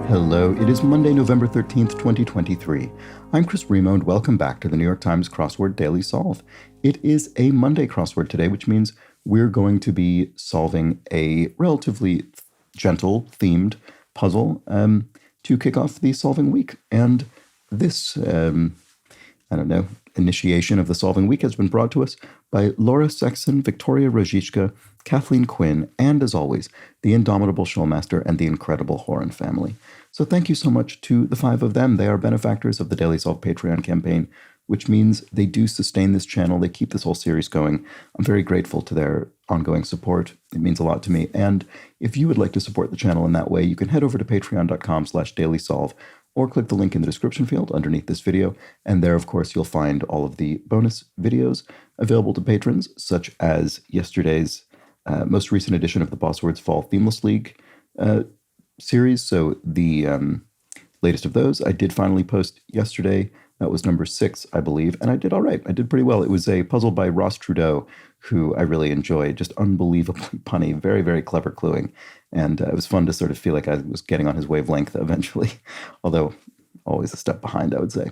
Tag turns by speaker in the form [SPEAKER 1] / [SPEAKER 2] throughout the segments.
[SPEAKER 1] Hello, it is Monday, November 13th, 2023. I'm Chris Remo, and welcome back to the New York Times Crossword Daily Solve. It is a Monday crossword today, which means we're going to be solving a relatively gentle, themed puzzle to kick off the solving week. And this, initiation of the solving week has been brought to us by Laura Sexton, Victoria Rojicka, Kathleen Quinn, and as always, the indomitable Showmaster and the incredible Horan family. So thank you so much to the five of them. They are benefactors of the Daily Solve Patreon campaign, which means they do sustain this channel. They keep this whole series going. I'm very grateful to their ongoing support. It means a lot to me. And if you would like to support the channel in that way, you can head over to patreon.com/dailysolve or click the link in the description field underneath this video. And there, of course, you'll find all of the bonus videos available to patrons, such as yesterday's most recent edition of the Bosswords Fall Themeless League series. So the latest of those I did finally post yesterday. That was number 6, I believe, and I did all right. I did pretty well. It was a puzzle by Ross Trudeau, who I really enjoyed, just unbelievably punny, very, very clever cluing. And it was fun to sort of feel like I was getting on his wavelength eventually, although always a step behind, I would say.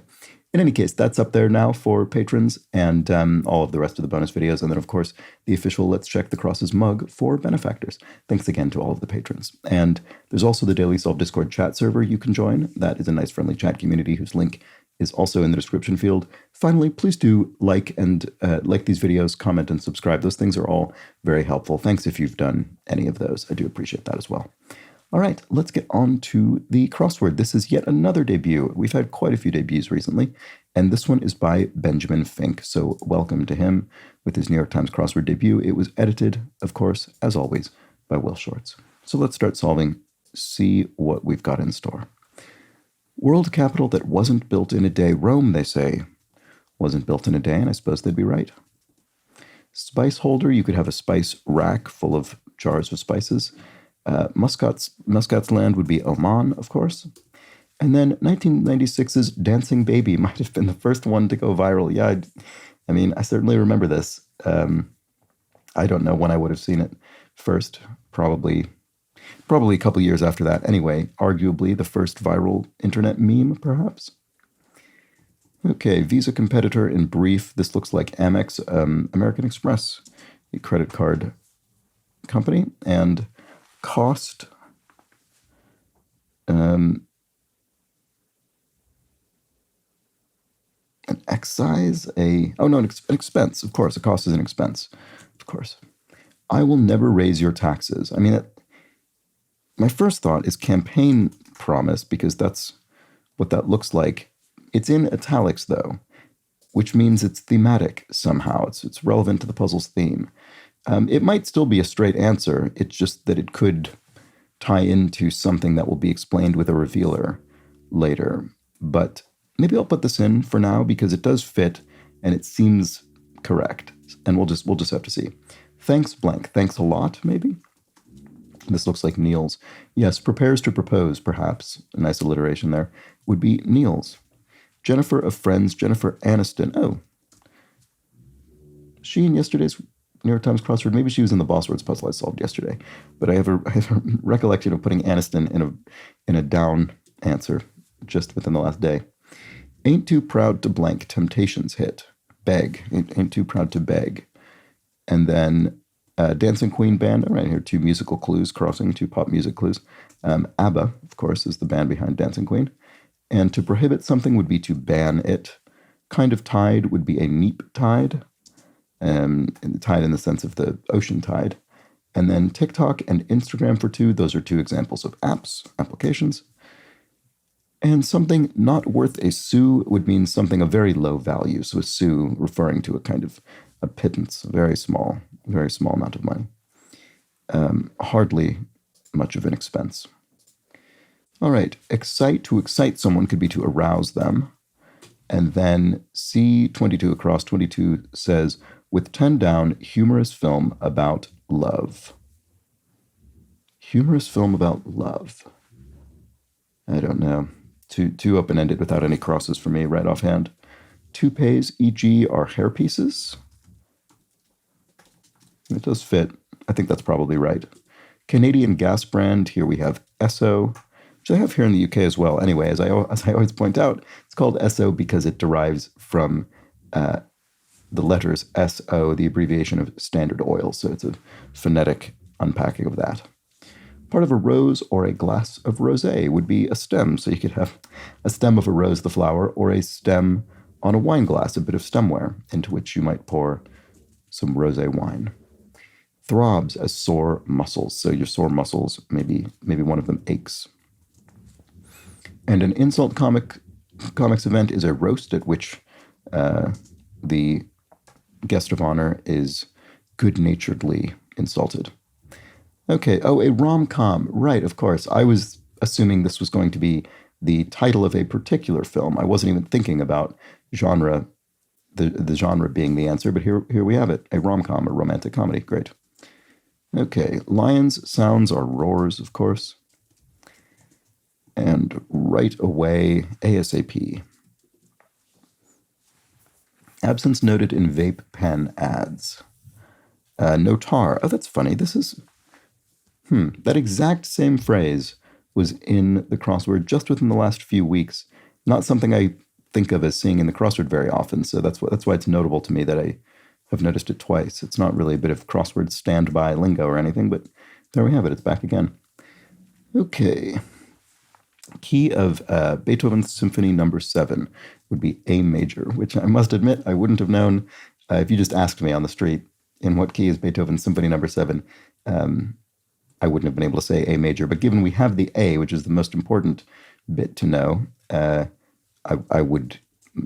[SPEAKER 1] In any case, that's up there now for patrons and all of the rest of the bonus videos. And then, of course, the official Let's Check the Crosses mug for benefactors. Thanks again to all of the patrons. And there's also the Daily Solve Discord chat server you can join. That is a nice, friendly chat community whose link is also in the description field. Finally, please do like these videos, comment, and subscribe. Those things are all very helpful. Thanks if you've done any of those. I do appreciate that as well. All right, let's get on to the crossword. This is yet another debut. We've had quite a few debuts recently, and this one is by Benjamin Fink. So welcome to him with his New York Times crossword debut. It was edited, of course, as always, by Will Shortz. So let's start solving, see what we've got in store. World capital that wasn't built in a day. Rome, they say, wasn't built in a day, and I suppose they'd be right. Spice holder, you could have a spice rack full of jars of spices. Muscat's land would be Oman, of course. And then 1996's Dancing Baby might have been the first one to go viral. Yeah, I certainly remember this. I don't know when I would have seen it first. Probably a couple years after that. Anyway, arguably the first viral internet meme, perhaps. Okay, Visa competitor in brief. This looks like Amex, American Express, a credit card company, and cost. An excise, an expense. Of course, a cost is an expense. Of course. I will never raise your taxes. My first thought is campaign promise, because that's what that looks like. It's in italics, though, which means it's thematic somehow. It's relevant to the puzzle's theme. It might still be a straight answer. It's just that it could tie into something that will be explained with a revealer later. But maybe I'll put this in for now because it does fit and it seems correct. And we'll just have to see. Thanks blank. Thanks a lot, maybe? This looks like Niels. Yes, prepares to propose, perhaps. A nice alliteration there. Would be Niels. Jennifer of Friends, Jennifer Aniston. Oh. She in yesterday's New York Times crossword. Maybe she was in the Bosswords puzzle I solved yesterday. But I have a recollection of putting Aniston in a down answer just within the last day. Ain't too proud to blank. Temptations hit. Beg. Ain't too proud to beg. And then Dancing Queen Band. All right, here, 2 musical clues crossing, 2 pop music clues. ABBA, of course, is the band behind Dancing Queen. And to prohibit something would be to ban it. Kind of tide would be a neap tide. Tide in the sense of the ocean tide. And then TikTok and Instagram for 2. Those are 2 examples of applications. And something not worth a sou would mean something of very low value. So a sou referring to a kind of a pittance, a very small amount of money. Hardly much of an expense. All right, excite, to excite someone could be to arouse them. And then C22 across 22 says, with 10 down, humorous film about love. Humorous film about love. I don't know. Too open-ended without any crosses for me right offhand. Toupees, e.g., are hairpieces. It does fit. I think that's probably right. Canadian gas brand. Here we have Esso. which I have here in the UK as well. Anyway, as I always point out, it's called SO because it derives from the letters SO, the abbreviation of Standard Oil. So it's a phonetic unpacking of that. Part of a rose or a glass of rosé would be a stem. So you could have a stem of a rose, the flower, or a stem on a wine glass, a bit of stemware, into which you might pour some rosé wine. Throbs as sore muscles. So your sore muscles, maybe one of them aches. And an insult comics event is a roast at which the guest of honor is good-naturedly insulted. Okay, a rom-com. Right, of course. I was assuming this was going to be the title of a particular film. I wasn't even thinking about genre, the genre being the answer, but here we have it. A rom-com, a romantic comedy. Great. Okay, lions' sounds are roars, of course. And right away, ASAP. Absence noted in vape pen ads. No tar. Oh, that's funny. This is... that exact same phrase was in the crossword just within the last few weeks. Not something I think of as seeing in the crossword very often, so that's why it's notable to me that I have noticed it twice. It's not really a bit of crossword standby lingo or anything, but there we have it. It's back again. Okay. Key of Beethoven's Symphony No. 7 would be A major, which I must admit I wouldn't have known if you just asked me on the street in what key is Beethoven's Symphony No. 7. I wouldn't have been able to say A major, but given we have the A, which is the most important bit to know,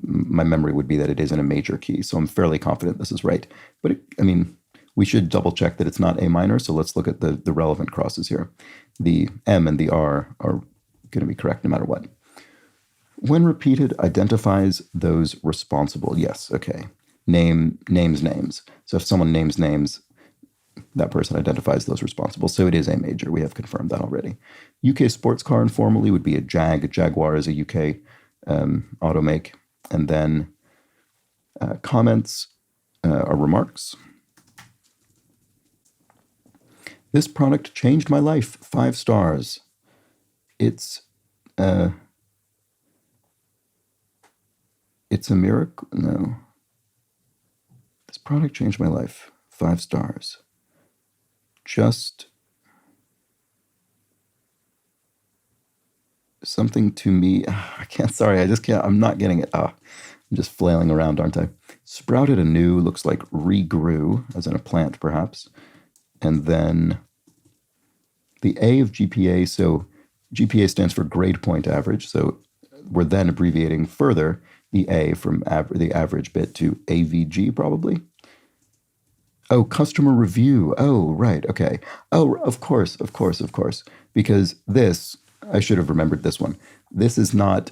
[SPEAKER 1] my memory would be that it is in a major key, so I'm fairly confident this is right. But we should double check that it's not A minor, so let's look at the relevant crosses here. The M and the R are going to be correct no matter what. When repeated, identifies those responsible. Yes, okay. Names. So if someone names names, that person identifies those responsible. So it is A major. We have confirmed that already. UK sports car informally would be a Jag. A Jaguar is a UK automake. And then comments are remarks. This product changed my life. 5 stars. It's a miracle. No. This product changed my life. 5 stars. Just something to me. I just can't. I'm not getting it. I'm just flailing around, aren't I? Sprouted anew looks like regrew, as in a plant, perhaps. And then the A of GPA. So GPA stands for grade point average. So we're then abbreviating further the A from the average bit to AVG, probably. Oh, customer review. Oh, right. Okay. Oh, of course. Because this, I should have remembered this one. This is not,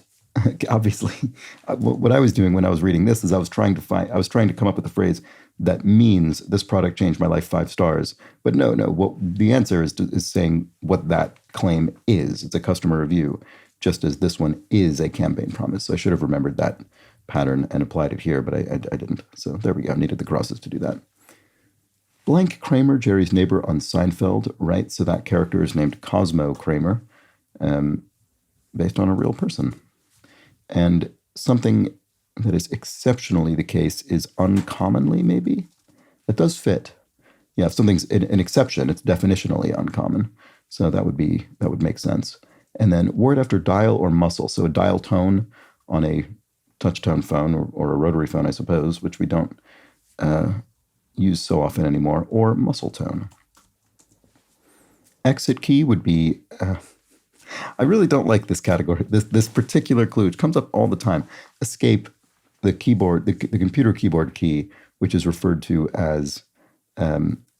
[SPEAKER 1] obviously, what I was doing when I was reading this is I was trying to come up with a phrase that means this product changed my life 5 stars. But no. What the answer is saying what that claim is. It's a customer review, just as this one is a campaign promise. So I should have remembered that pattern and applied it here, but I didn't. So there we go. I needed the crosses to do that. Blank Kramer, Jerry's neighbor on Seinfeld, right? So that character is named Cosmo Kramer, based on a real person. And something that is exceptionally the case is uncommonly, maybe? That does fit. Yeah, if something's an exception, it's definitionally uncommon. So that would make sense. And then word after dial or muscle. So a dial tone on a touch-tone phone or a rotary phone, I suppose, which we don't use so often anymore, or muscle tone. Exit key would be, I really don't like this category, this particular clue. It comes up all the time. Escape, the keyboard, the computer keyboard key, which is referred to as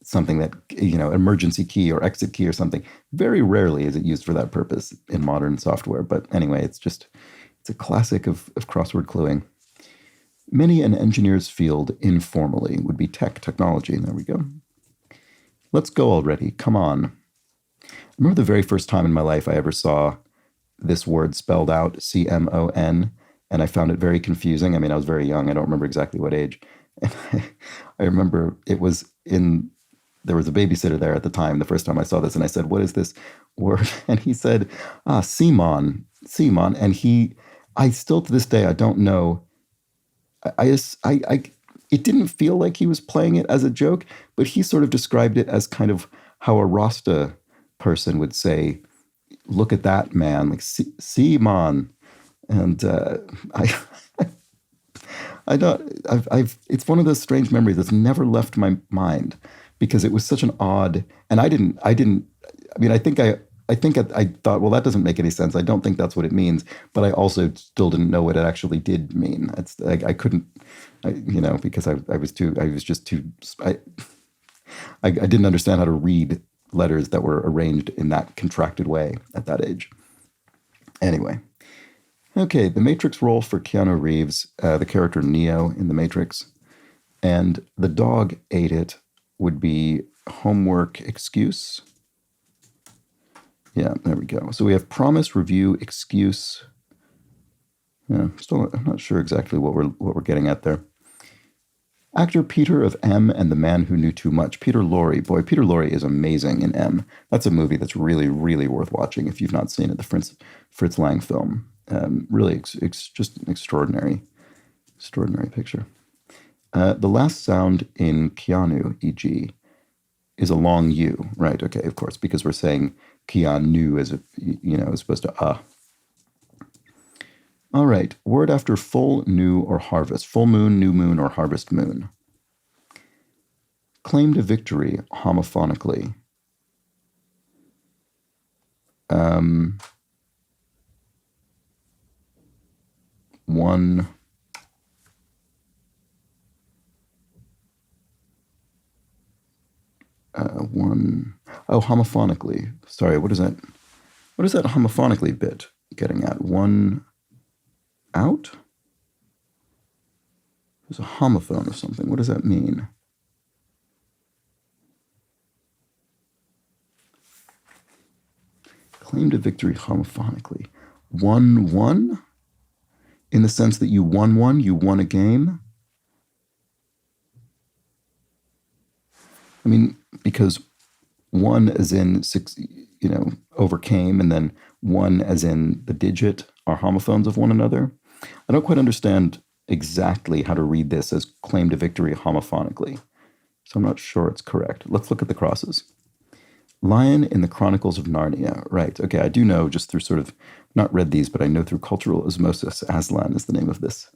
[SPEAKER 1] something that, emergency key or exit key or something. Very rarely is it used for that purpose in modern software. But anyway, it's a classic of crossword cluing. Many an engineer's field informally would be technology. There we go. Let's go already. Come on. I remember the very first time in my life I ever saw this word spelled out, CMON, and I found it very confusing. I mean, I was very young. I don't remember exactly what age. And I remember it was in there was a babysitter there at the time, the first time I saw this, and I said, "What is this word?" And he said, Simon, Simon. And I still to this day, I don't know. It didn't feel like he was playing it as a joke, but he sort of described it as kind of how a Rasta person would say, "Look at that man," like Simon. And I, I don't. It's one of those strange memories that's never left my mind because it was such an odd. And I didn't. I mean, I thought, well, that doesn't make any sense. I don't think that's what it means. But I also still didn't know what it actually did mean. It's like I couldn't, because I was just too. I didn't understand how to read letters that were arranged in that contracted way at that age. Anyway. Okay, the Matrix role for Keanu Reeves, the character Neo in The Matrix, and the dog ate it would be homework excuse. Yeah, there we go. So we have promise, review, excuse. Yeah, I'm not sure exactly what we're getting at there. Actor Peter of M and the Man Who Knew Too Much. Peter Lorre. Boy, Peter Lorre is amazing in M. That's a movie that's really, really worth watching if you've not seen it. The Fritz Lang film. Really, just an extraordinary picture. The last sound in Keanu, e.g., is a long U, right? Okay, of course, because we're saying Keanu as opposed to All right, word after full, new, or harvest. Full moon, new moon, or harvest moon. Claim to victory homophonically. One. Homophonically. Sorry, what is that? What is that homophonically bit getting at? One out? There's a homophone or something. What does that mean? Claim to victory homophonically. 1-1? In the sense that you won one, you won a game? I mean, because one as in six, overcame, and then one as in the digit are homophones of one another. I don't quite understand exactly how to read this as claim to victory homophonically, so I'm not sure it's correct. Let's look at the crosses. Lion in the Chronicles of Narnia. Right, okay, I do know just through sort of, not read these, but I know through cultural osmosis, Aslan is the name of this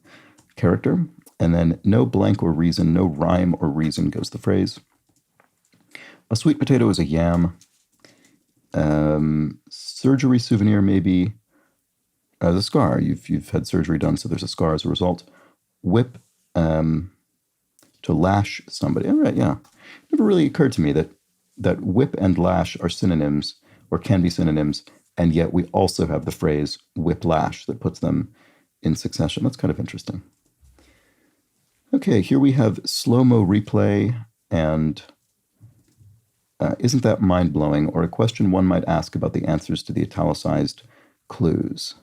[SPEAKER 1] character. And then no blank or reason, no rhyme or reason goes the phrase. A sweet potato is a yam. Surgery souvenir maybe the scar. You've had surgery done, so there's a scar as a result. Whip, to lash somebody. All right, yeah. It never really occurred to me that whip and lash are synonyms, or can be synonyms, and yet we also have the phrase whiplash that puts them in succession. That's kind of interesting. Okay, here we have slow-mo replay, and isn't that mind-blowing? Or a question one might ask about the answers to the italicized clues.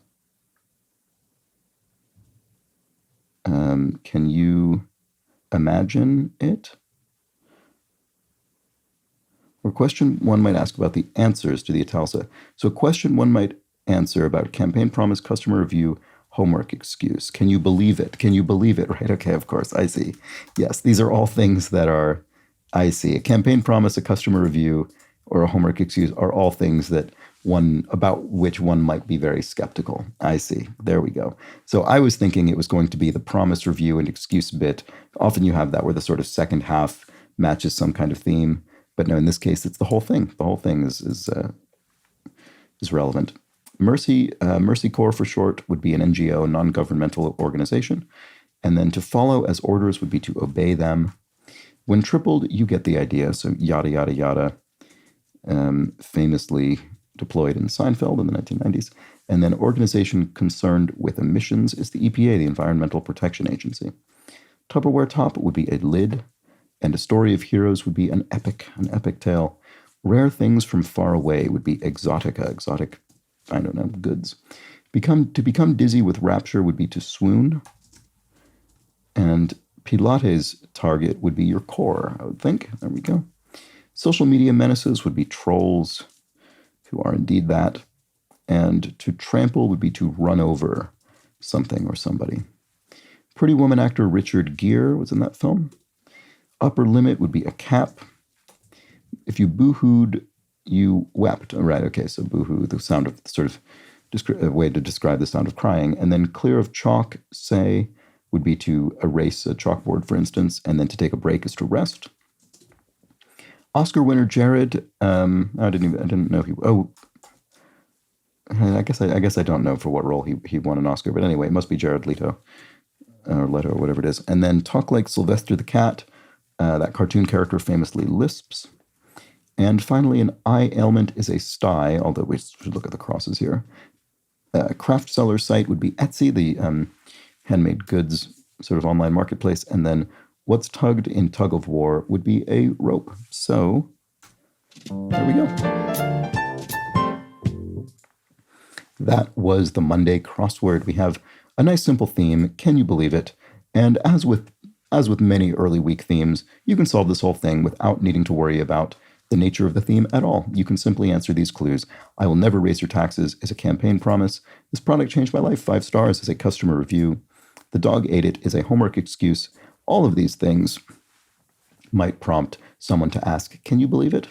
[SPEAKER 1] Can you imagine it? Or a question one might ask about the answers to the italicized. So a question one might answer about campaign promise, customer review, homework excuse. Can you believe it? Can you believe it? Right, okay, of course, I see. Yes, these are all things that are, I see. A campaign promise, a customer review, or a homework excuse are all things about which one might be very skeptical. I see. There we go. So I was thinking it was going to be the promise, review, and excuse bit. Often you have that where the sort of second half matches some kind of theme. But no, in this case, it's the whole thing. The whole thing is relevant. Mercy Corps for short would be an NGO, non-governmental organization. And then to follow as orders would be to obey them. When tripled, you get the idea. So yada, yada, yada. Famously deployed in Seinfeld in the 1990s. And then organization concerned with emissions is the EPA, the Environmental Protection Agency. Tupperware top would be a lid. And a story of heroes would be an epic tale. Rare things from far away would be exotic, I don't know, goods. To become dizzy with rapture would be to swoon. And Pilates target would be your core, I would think. There we go. Social media menaces would be trolls, who are indeed that. And to trample would be to run over something or somebody. Pretty Woman actor Richard Gere was in that film. Upper limit would be a cap. If you boo-hooed, you wept. Right, okay, so boo-hoo, the sound of sort of a way to describe the sound of crying. And then clear of chalk, say, would be to erase a chalkboard, for instance, and then to take a break is to rest. Oscar winner Jared, I didn't know he. Oh, I guess I don't know for what role he won an Oscar, but anyway, it must be Jared Leto or Leto or whatever it is. And then talk like Sylvester the Cat, that cartoon character famously lisps. And finally, an eye ailment is a sty, although we should look at the crosses here. Craft seller site would be Etsy, the handmade goods sort of online marketplace. And then what's tugged in tug of war would be a rope. So there we go. That was the Monday crossword. We have a nice simple theme. Can you believe it? And as with many early week themes, you can solve this whole thing without needing to worry about the nature of the theme at all. You can simply answer these clues. I will never raise your taxes is a campaign promise. This product changed my life, 5 stars is a customer review. The dog ate it is a homework excuse. All of these things might prompt someone to ask, can you believe it?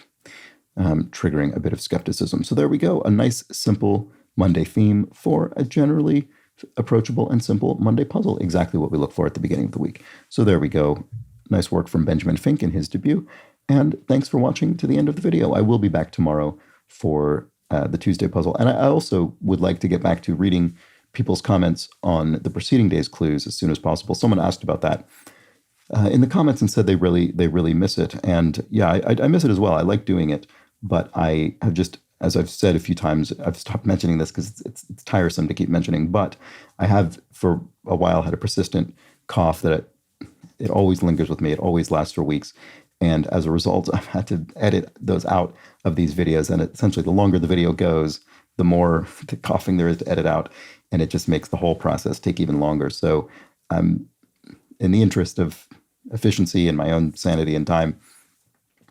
[SPEAKER 1] Triggering a bit of skepticism. So there we go, a nice, simple Monday theme for a generally approachable and simple Monday puzzle, exactly what we look for at the beginning of the week. So there we go. Nice work from Benjamin Fink in his debut. And thanks for watching to the end of the video. I will be back tomorrow for the Tuesday puzzle. And I also would like to get back to reading people's comments on the preceding day's clues as soon as possible. Someone asked about that in the comments and said they really miss it. And yeah, I miss it as well. I like doing it, but I have just, as I've said a few times, I've stopped mentioning this because it's tiresome to keep mentioning, but I have for a while had a persistent cough that it always lingers with me. It always lasts for weeks. And as a result, I've had to edit those out of these videos. And essentially, the longer the video goes, the more the coughing there is to edit out. And it just makes the whole process take even longer. So in the interest of efficiency and my own sanity and time,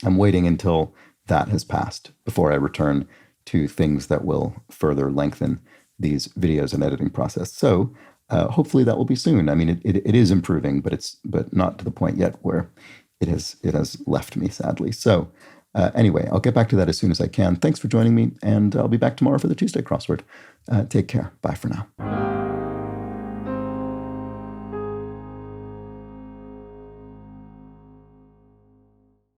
[SPEAKER 1] I'm waiting until that has passed before I return to things that will further lengthen these videos and editing process. So hopefully that will be soon. I mean, it is improving, but not to the point yet where it has left me, sadly. So anyway, I'll get back to that as soon as I can. Thanks for joining me, and I'll be back tomorrow for the Tuesday crossword. Take care. Bye for now.